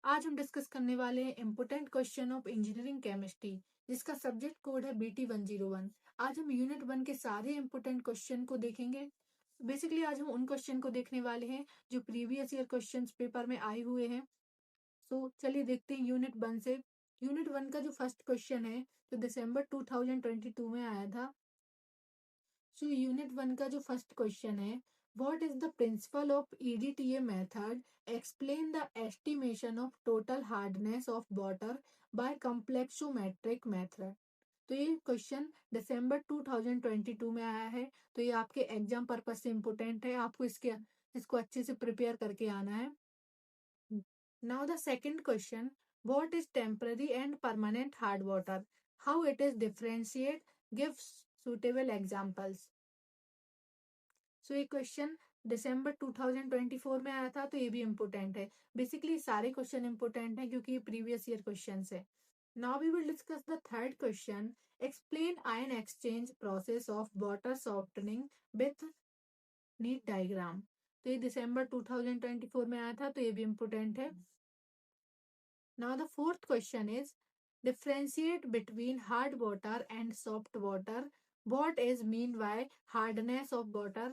आज हम डिस्कस करने वाले हैं important question of engineering chemistry, जिसका सब्जेक्ट कोड है BT101। आज हम यूनिट 1 के सारे इम्पोर्टेंट क्वेश्चन को देखेंगे। बेसिकली आज हम उन क्वेश्चन को देखने वाले हैं जो प्रीवियस ईयर क्वेश्चंस पेपर में आए हुए हैं। चलिए देखते हैं यूनिट 1 से। यूनिट 1 का जो फर्स्ट क्वेश्चन है, जो दिसंबर 2022 में आया था। यूनिट 1 का जो फर्स्ट क्वेश्चन है, what is the principle of EDTA method, explain the estimation of total hardness of water bye complexometric method. तो ये क्वेश्चन दिसंबर 2022 में आया है, तो ये आपके एग्जाम पर्पज से इम्पोर्टेंट है। आपको इसको अच्छे से प्रिपेयर करके आना है। Now the second question, what is temporary and permanent hard water, how it is differentiate, give suitable examples. ये क्वेश्चन दिसंबर 2024 में आया था, तो ये भी इम्पोर्टेंट है। बेसिकली सारे क्वेश्चन इम्पोर्टेंट है क्योंकि ये प्रीवियस ईयर क्वेश्चन है। Now we will discuss the third question, explain ion exchange process of water softening with neat diagram. तो ये दिसंबर 2024 में आया था, तो ये भी इम्पोर्टेंट है। Now the fourth question is differentiate between hard water and soft water. What is mean by hardness of water?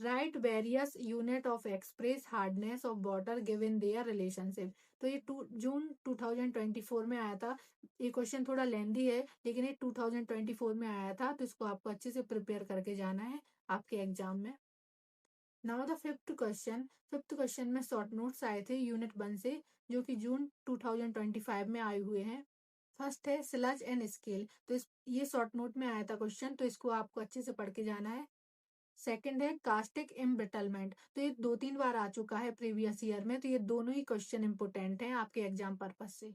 Write various unit of express hardness of water given their relationship. तो ये जून 2024 में आया था। ये question थोड़ा लेंदी है, लेकिन ये 2024 में आया था, तो इसको आपको अच्छे से प्रिपेयर करके जाना है आपके एग्जाम में। नाउ द फिफ्थ क्वेश्चन में शॉर्ट नोट्स आए थे यूनिट 1 से, जो कि जून 2025 में आए हुए हैं। फर्स्ट है स्लज एंड स्केल, तो ये शॉर्ट नोट में आया था क्वेश्चन, तो इसको आपको अच्छे से पढ़ के जाना है। सेकंड है कास्टिक एम्ब्रिटलमेंट, तो ये 2-3 बार आ चुका है प्रीवियस ईयर में, तो ये दोनों ही क्वेश्चन इंपोर्टेंट हैं आपके एग्जाम पर्पज से।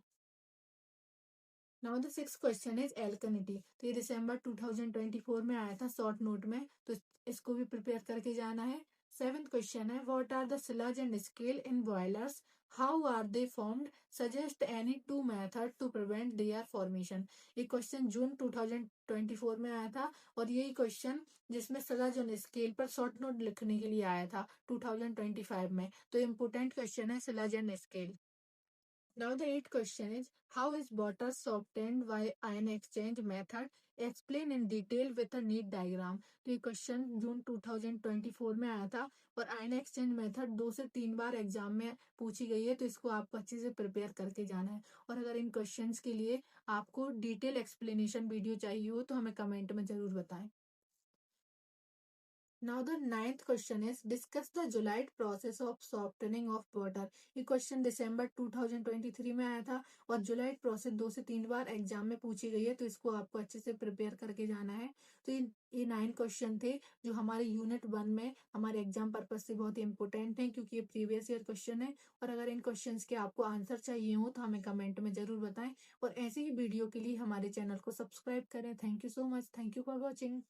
Now the six question is एल्कनिटी, तो ये दिसंबर 2024 में आया था शॉर्ट नोट में, तो इसको भी प्रिपेयर करके जाना है। सेवेंथ क्वेश्चन है what are the sludge and scale in boilers, how are they formed, suggest any two method to prevent their formation. ये क्वेश्चन जून 2024 में आया था, और यही क्वेश्चन जिसमें स्लज एंड स्केल पर शॉर्ट नोट लिखने के लिए आया था 2025 में, तो इम्पोर्टेंट क्वेश्चन है sludge and scale. Now the eighth question is, how is water softened by ion exchange method? Explain in detail with a neat diagram. तो ये क्वेश्चन जून 2024 में आया था, और आयन एक्सचेंज मेथड 2 से 3 बार एग्जाम में पूछी गई है, तो इसको आपको अच्छे से प्रिपेयर करके जाना है। और अगर इन क्वेश्चंस के लिए आपको डिटेल एक्सप्लेनेशन वीडियो चाहिए हो, तो हमें कमेंट में जरूर बताएं। Now the ninth question is, discuss the Juliet process of softening of water. ये क्वेश्चन दिसंबर 2023 में आया था, और जुलाइट प्रोसेस 2 से 3 बार एग्जाम में पूछी गई है, तो इसको आपको अच्छे से प्रिपेयर करके जाना है। तो ये 9 क्वेश्चन थे जो हमारे यूनिट 1 में हमारे एग्जाम पर्पज से बहुत ही इंपॉर्टेंट हैं, क्योंकि ये प्रीवियस ईयर क्वेश्चन है। और अगर इन क्वेश्चंस के आपको आंसर चाहिए हो, तो हमें कमेंट में जरूर बताएं, और ऐसे ही वीडियो के लिए हमारे चैनल को सब्सक्राइब करें। Thank you so much. Thank you for watching.